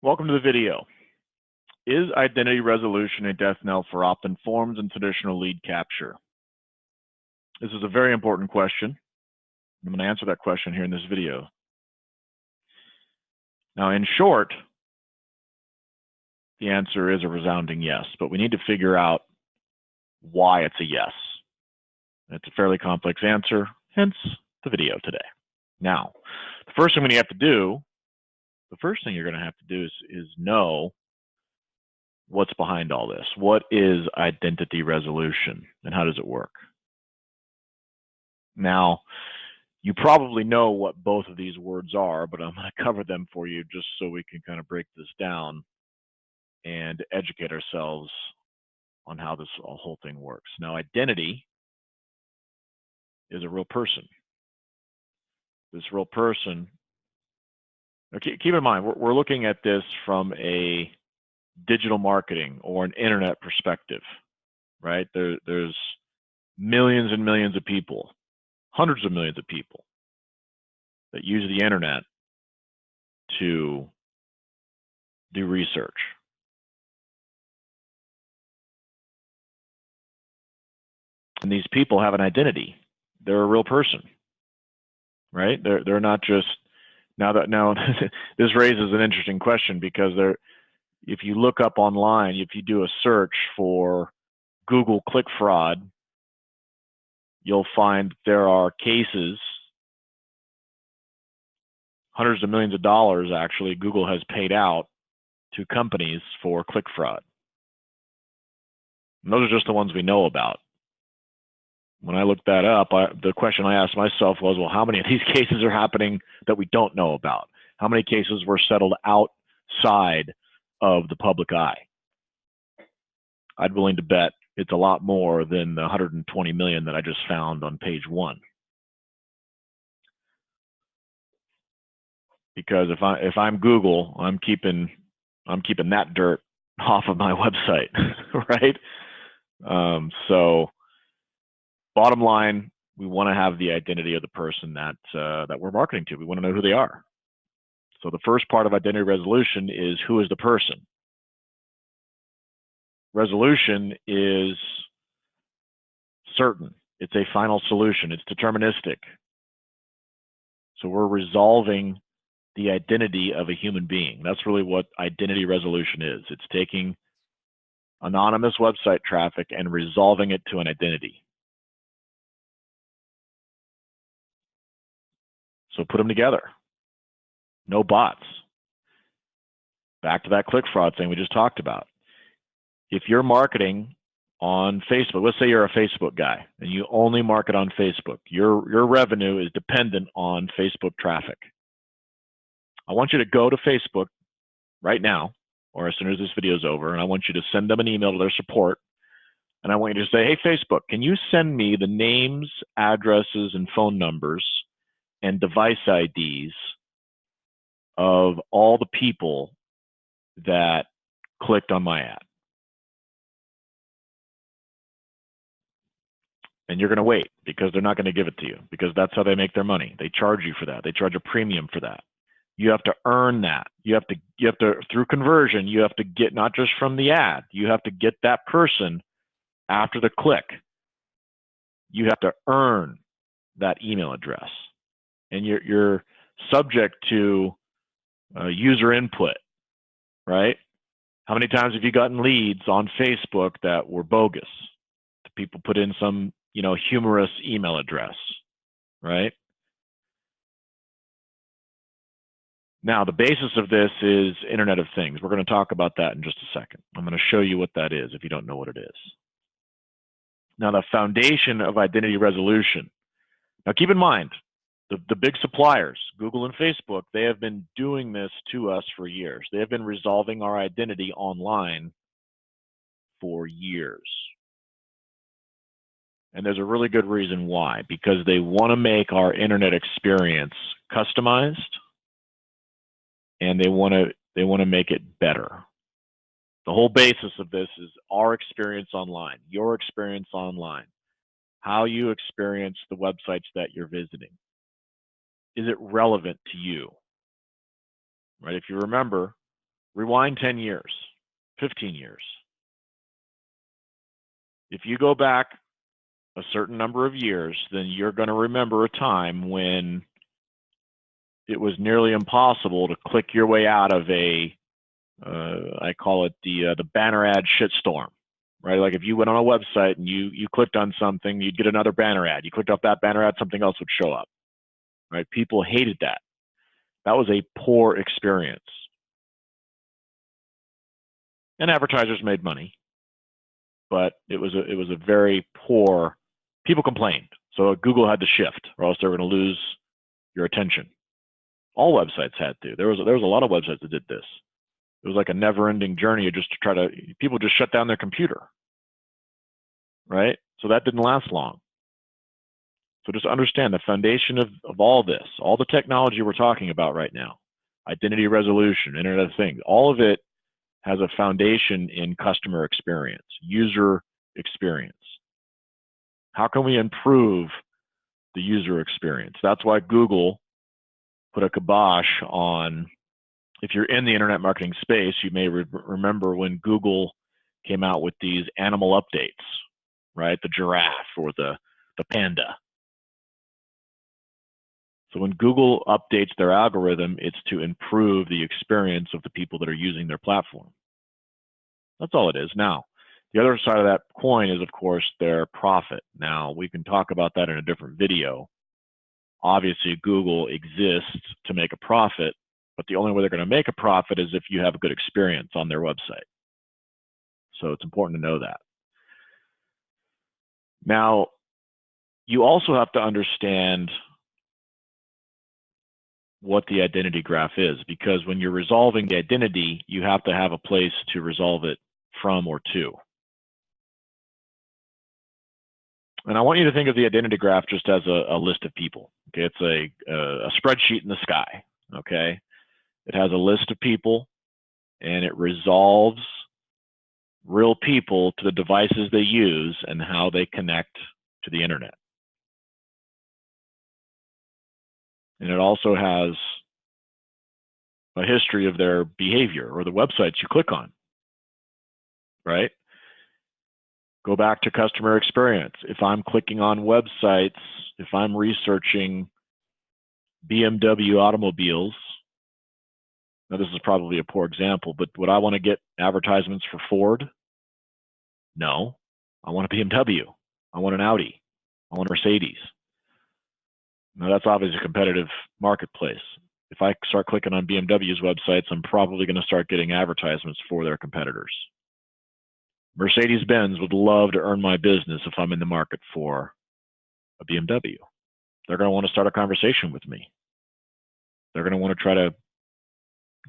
Welcome to the video. Is identity resolution a death knell for Optin forms and traditional lead capture? This is a very important question. I'm going to answer that question here in this video. Now, in short, the answer is a resounding yes, but we need to figure out why it's a yes. It's a fairly complex answer, hence the video today. Now, the first thing you're going to have to do is know what's behind all this. What is identity resolution and how does it work? Now, you probably know what both of these words are, but I'm going to cover them for you just so we can kind of break this down and educate ourselves on how this whole thing works. Now, identity is a real person. This real person, keep in mind, we're looking at this from a digital marketing or an internet perspective, right? There's millions and millions of people, hundreds of millions of people that use the internet to do research. And these people have an identity. They're a real person, right? They're not just now this raises an interesting question because if you look up online, if you do a search for Google click fraud, you'll find there are cases, hundreds of millions of dollars actually, Google has paid out to companies for click fraud. And those are just the ones we know about. When I looked that up, the question I asked myself was, well, how many of these cases are happening that we don't know about? How many cases were settled outside of the public eye? I'd be willing to bet it's a lot more than the 120 million that I just found on page 1. Because if I'm Google, I'm keeping that dirt off of my website, right? So bottom line, we want to have the identity of the person that we're marketing to. We want to know who they are. So the first part of identity resolution is, who is the person? Resolution is certain. It's a final solution. It's deterministic. So we're resolving the identity of a human being. That's really what identity resolution is. It's taking anonymous website traffic and resolving it to an identity. So put them together. No bots. Back to that click fraud thing we just talked about. If you're marketing on Facebook, let's say you're a Facebook guy and you only market on Facebook, your revenue is dependent on Facebook traffic. I want you to go to Facebook right now, or as soon as this video is over, and I want you to send them an email to their support. And I want you to say, hey, Facebook, can you send me the names, addresses, and phone numbers and device IDs of all the people that clicked on my ad? And you're going to wait, because they're not going to give it to you, because that's how they make their money. They charge you for that. They charge a premium for that. You have to earn that. You have to through conversion, you have to get, not just from the ad, you have to get that person after the click. You have to earn that email address. And you're subject to user input, right? How many times have you gotten leads on Facebook that were bogus? People put in some, humorous email address, right? Now, the basis of this is Internet of Things. We're going to talk about that in just a second. I'm going to show you what that is if you don't know what it is. Now, the foundation of identity resolution. Now, keep in mind, the big suppliers, Google and Facebook, they have been doing this to us for years. They have been resolving our identity online for years. And there's a really good reason why, because they want to make our internet experience customized, and they want to make it better. The whole basis of this is our experience online, your experience online, how you experience the websites that you're visiting. Is it relevant to you? Right? If you remember, Rewind 10 years, 15 years. If you go back a certain number of years, then you're going to remember a time when it was nearly impossible to click your way out of a, I call it the banner ad shitstorm, right? Like if you went on a website and you clicked on something, you'd get another banner ad. You clicked off that banner ad, something else would show up, right? People hated that. That was a poor experience. And advertisers made money, but it was a very poor. People complained, so Google had to shift, or else they were going to lose your attention. All websites had to. There was a lot of websites that did this. It was like a never-ending journey just to try to. People just shut down their computer, right? So that didn't last long. So just understand the foundation of all this, all the technology we're talking about right now, identity resolution, Internet of Things, all of it has a foundation in customer experience, user experience. How can we improve the user experience? That's why Google put a kibosh on, if you're in the internet marketing space, you may remember when Google came out with these animal updates, right? The giraffe or the panda. So when Google updates their algorithm, it's to improve the experience of the people that are using their platform. That's all it is. Now, the other side of that coin is, of course, their profit. Now, we can talk about that in a different video. Obviously, Google exists to make a profit, but the only way they're going to make a profit is if you have a good experience on their website. So it's important to know that. Now, you also have to understand what the identity graph is, because when you're resolving the identity, you have to have a place to resolve it from or to. And I want you to think of the identity graph just as a list of people. Okay, it's a spreadsheet in the sky. Okay, it has a list of people, and it resolves real people to the devices they use and how they connect to the internet. And it also has a history of their behavior or the websites you click on, right? Go back to customer experience. If I'm clicking on websites, if I'm researching BMW automobiles, now this is probably a poor example, but would I want to get advertisements for Ford? No. I want a BMW. I want an Audi. I want a Mercedes. Now that's obviously a competitive marketplace. If I start clicking on BMW's websites, I'm probably going to start getting advertisements for their competitors. Mercedes-Benz would love to earn my business if I'm in the market for a BMW. They're going to want to start a conversation with me. They're going to want to try to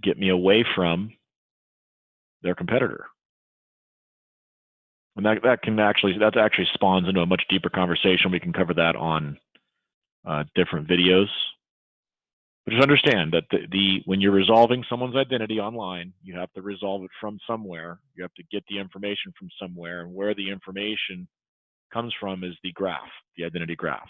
get me away from their competitor. And that actually spawns into a much deeper conversation. We can cover that on different videos. But just understand that when you're resolving someone's identity online, you have to resolve it from somewhere. You have to get the information from somewhere, and where the information comes from is the graph, the identity graph.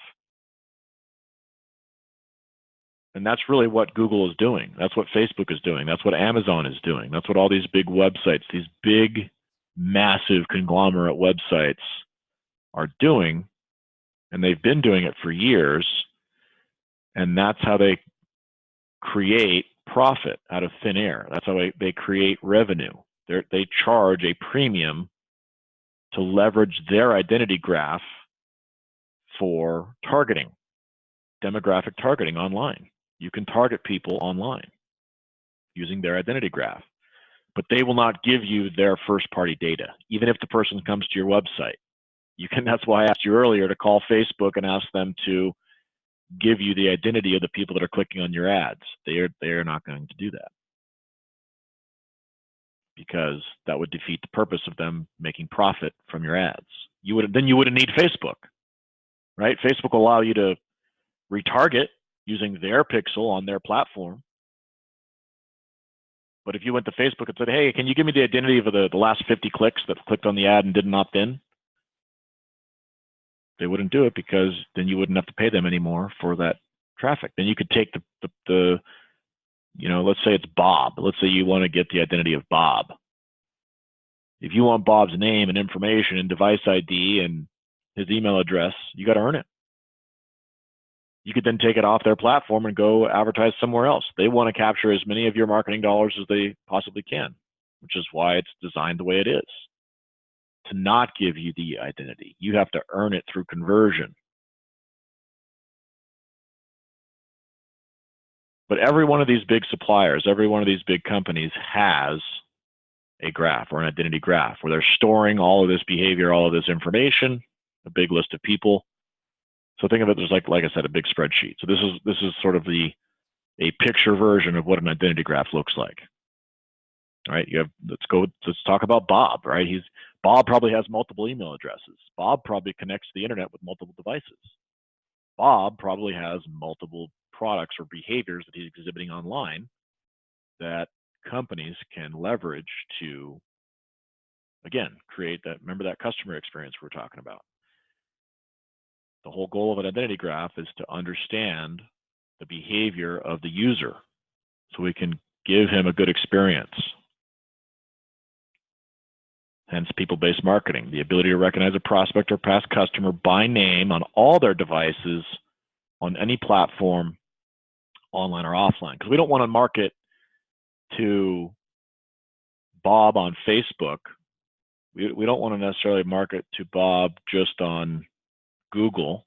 And that's really what Google is doing. That's what Facebook is doing. That's what Amazon is doing. That's what all these big websites, these big, massive conglomerate websites are doing. And they've been doing it for years. And that's how they create profit out of thin air. That's how they create revenue. They charge a premium to leverage their identity graph for targeting, demographic targeting online. You can target people online using their identity graph, but they will not give you their first-party data, even if the person comes to your website. That's why I asked you earlier to call Facebook and ask them to give you the identity of the people that are clicking on your ads. They are not going to do that, because that would defeat the purpose of them making profit from your ads. Then you wouldn't need Facebook, right? Facebook will allow you to retarget using their pixel on their platform. But if you went to Facebook and said, hey, can you give me the identity of the last 50 clicks that clicked on the ad and didn't opt in? They wouldn't do it, because then you wouldn't have to pay them anymore for that traffic. Then you could take the let's say it's Bob. Let's say you want to get the identity of Bob. If you want Bob's name and information and device ID and his email address, you got to earn it. You could then take it off their platform and go advertise somewhere else. They want to capture as many of your marketing dollars as they possibly can, which is why it's designed the way it is. To not give you the identity, you have to earn it through conversion. But every one of these big suppliers, every one of these big companies has a graph or an identity graph where they're storing all of this behavior, all of this information, a big list of people. So think of it as like I said, a big spreadsheet. So this is sort of a picture version of what an identity graph looks like. All right, let's talk about Bob, right? Bob probably has multiple email addresses. Bob probably connects to the internet with multiple devices. Bob probably has multiple products or behaviors that he's exhibiting online that companies can leverage to, again, create remember that customer experience we're talking about. The whole goal of an identity graph is to understand the behavior of the user so we can give him a good experience. Hence, people-based marketing, the ability to recognize a prospect or past customer by name on all their devices on any platform, online or offline. Because we don't want to market to Bob on Facebook. We don't want to necessarily market to Bob just on Google.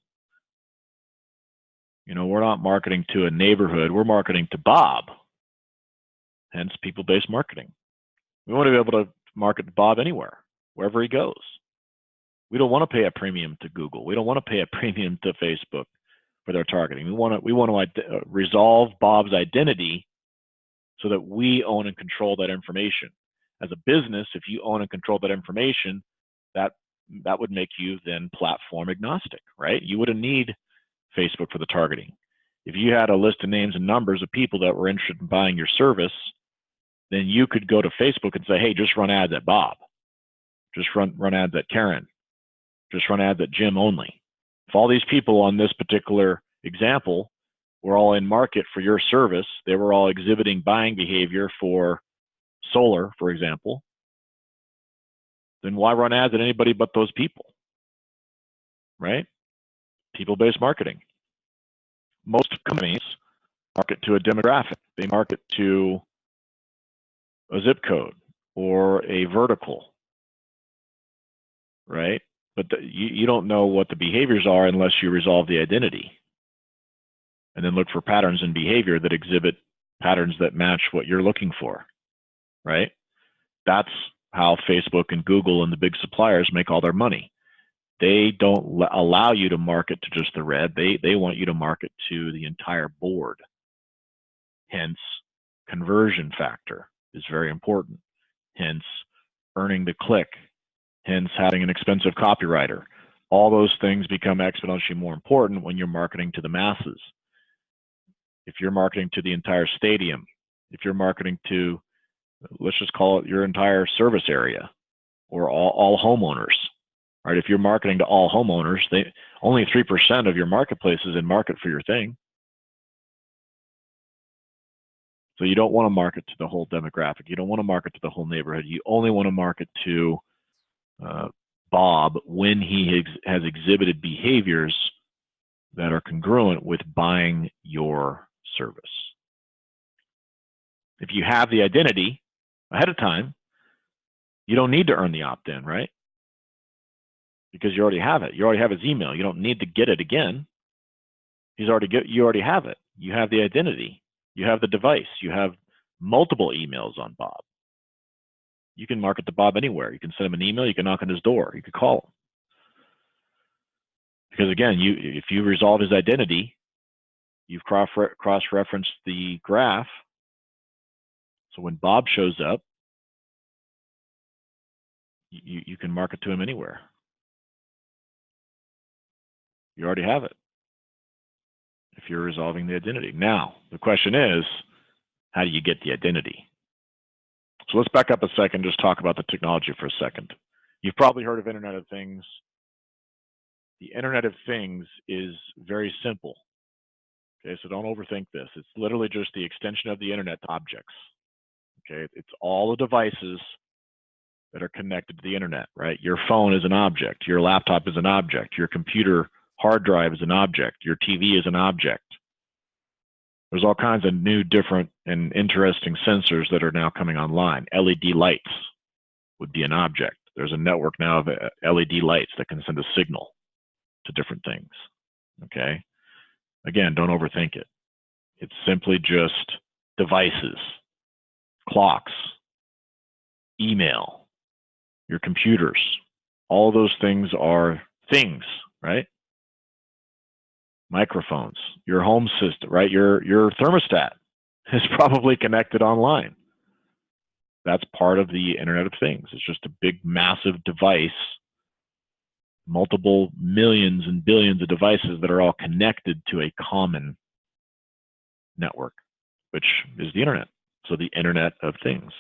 We're not marketing to a neighborhood. We're marketing to Bob. Hence, people-based marketing. We want to be able to market to Bob anywhere, wherever he goes. We don't want to pay a premium to Google. We don't want to pay a premium to Facebook for their targeting. We want to resolve Bob's identity so that we own and control that information. As a business, if you own and control that information, that would make you then platform agnostic, right? You wouldn't need Facebook for the targeting. If you had a list of names and numbers of people that were interested in buying your service, then you could go to Facebook and say, hey, just run ads at Bob. Just run ads at Karen. Just run ads at Jim only. If all these people on this particular example were all in market for your service, they were all exhibiting buying behavior for solar, for example, then why run ads at anybody but those people, right? People-based marketing. Most companies market to a demographic. They market to a zip code or a vertical, right? But you don't know what the behaviors are unless you resolve the identity and then look for patterns in behavior that exhibit patterns that match what you're looking for, right? That's how Facebook and Google and the big suppliers make all their money. They don't allow you to market to just the red. They want you to market to the entire board. Hence, conversion factor is very important. Hence, earning the click. Hence, having an expensive copywriter. All those things become exponentially more important when you're marketing to the masses. If you're marketing to the entire stadium, if you're marketing to, let's just call it your entire service area or all homeowners, right? If you're marketing to all homeowners, only 3% of your marketplace is in market for your thing. So you don't want to market to the whole demographic. You don't want to market to the whole neighborhood. You only want to market to Bob when he has exhibited behaviors that are congruent with buying your service. If you have the identity ahead of time, you don't need to earn the opt-in, right? Because you already have it. You already have his email. You don't need to get it again. You already have it. You have the identity. You have the device. You have multiple emails on Bob. You can market to Bob anywhere. You can send him an email. You can knock on his door. You could call him. Because again, if you resolve his identity, you've cross-referenced the graph. So when Bob shows up, you can market to him anywhere. You already have it if you're resolving the identity. Now, the question is, how do you get the identity? So let's back up a second, just talk about the technology for a second. You've probably heard of Internet of Things. The Internet of Things is very simple. Okay, so don't overthink this. It's literally just the extension of the internet to objects. Okay, it's all the devices that are connected to the internet, right? Your phone is an object. Your laptop is an object. Your computer hard drive is an object. Your TV is an object. There's all kinds of new, different, and interesting sensors that are now coming online. LED lights would be an object. There's a network now of LED lights that can send a signal to different things. Okay? Again, don't overthink it. It's simply just devices, clocks, email, your computers. All those things are things, right? Microphones, your home system, right? Your thermostat is probably connected online. That's part of the Internet of Things. It's just a big, massive device, multiple millions and billions of devices that are all connected to a common network, which is the Internet. So the Internet of Things.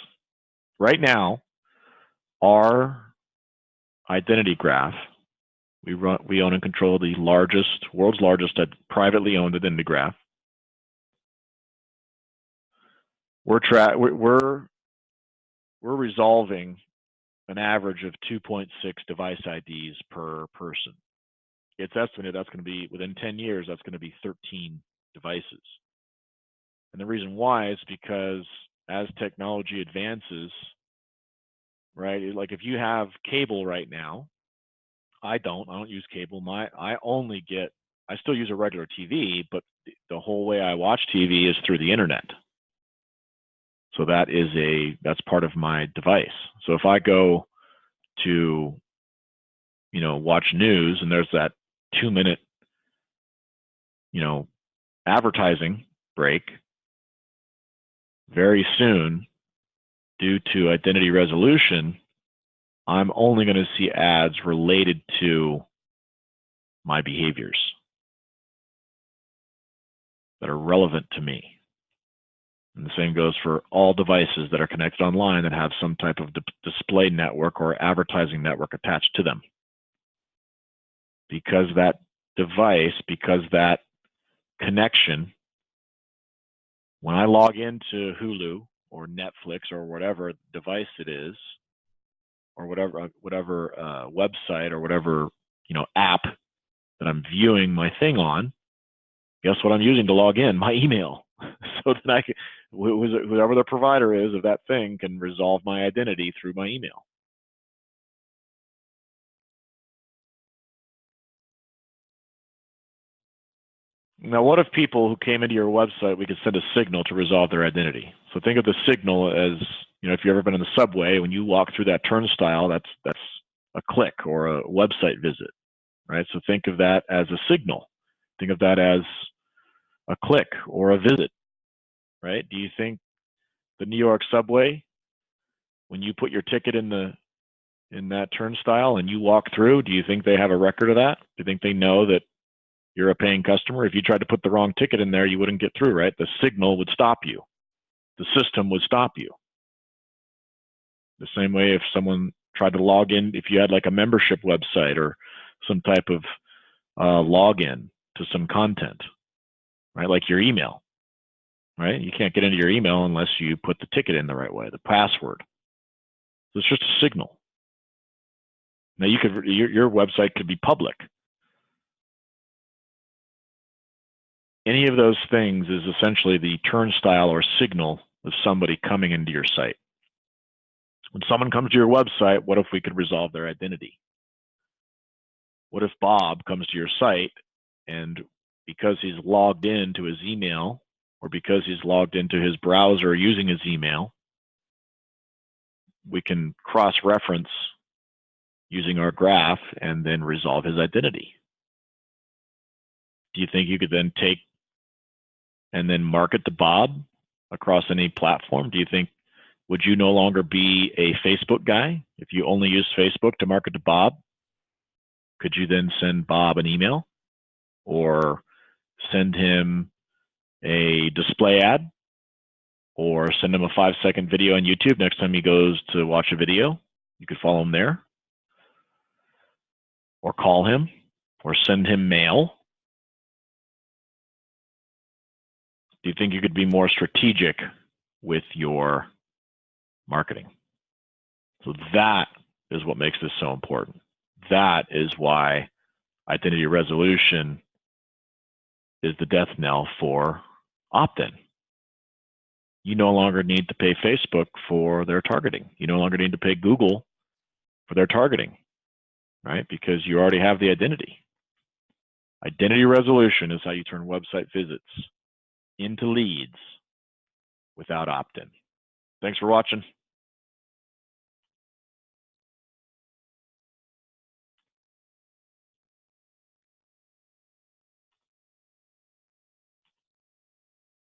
Right now, our identity graph, we own and control the world's largest privately owned identity graph. We're resolving an average of 2.6 device IDs per person. It's estimated that's going to be, within 10 years, that's going to be 13 devices. And the reason why is because as technology advances, right, like if you have cable right now, I don't use cable. I still use a regular TV, but the whole way I watch TV is through the internet. So that's part of my device. So if I go to, watch news and there's that 2-minute, advertising break, very soon, due to identity resolution, I'm only going to see ads related to my behaviors that are relevant to me. And the same goes for all devices that are connected online that have some type of display network or advertising network attached to them. Because that device, because that connection, when I log into Hulu or Netflix or whatever device it is, or whatever website or whatever app that I'm viewing my thing on, guess what I'm using to log in? My email. So that I can, whoever the provider is of that thing can resolve my identity through my email. Now, what if people who came into your website, we could send a signal to resolve their identity? So think of the signal as, if you've ever been in the subway, when you walk through that turnstile, that's a click or a website visit, right? So think of that as a signal. Think of that as a click or a visit, right? Do you think the New York subway, when you put your ticket in that turnstile and you walk through, do you think they have a record of that? Do you think they know that you're a paying customer? If you tried to put the wrong ticket in there, you wouldn't get through, right? The signal would stop you. The system would stop you. The same way if someone tried to log in, if you had like a membership website or some type of login to some content, right? Like your email, right? You can't get into your email unless you put the ticket in the right way, the password. So it's just a signal. Now your website could be public. Any of those things is essentially the turnstile or signal of somebody coming into your site. When someone comes to your website, what if we could resolve their identity? What if Bob comes to your site and because he's logged into his email or because he's logged into his browser using his email, we can cross-reference using our graph and then resolve his identity? Do you think you could then take and then market to Bob across any platform? Do you think, would you no longer be a Facebook guy if you only use Facebook to market to Bob? Could you then send Bob an email or send him a display ad or send him a 5-second video on YouTube next time he goes to watch a video? You could follow him there, or call him, or send him mail. Do you think you could be more strategic with your marketing? So that is what makes this so important. That is why identity resolution is the death knell for Optin. You no longer need to pay Facebook for their targeting. You no longer need to pay Google for their targeting, right? Because you already have the identity. Identity resolution is how you turn website visits into leads without opt-in. Thanks for watching.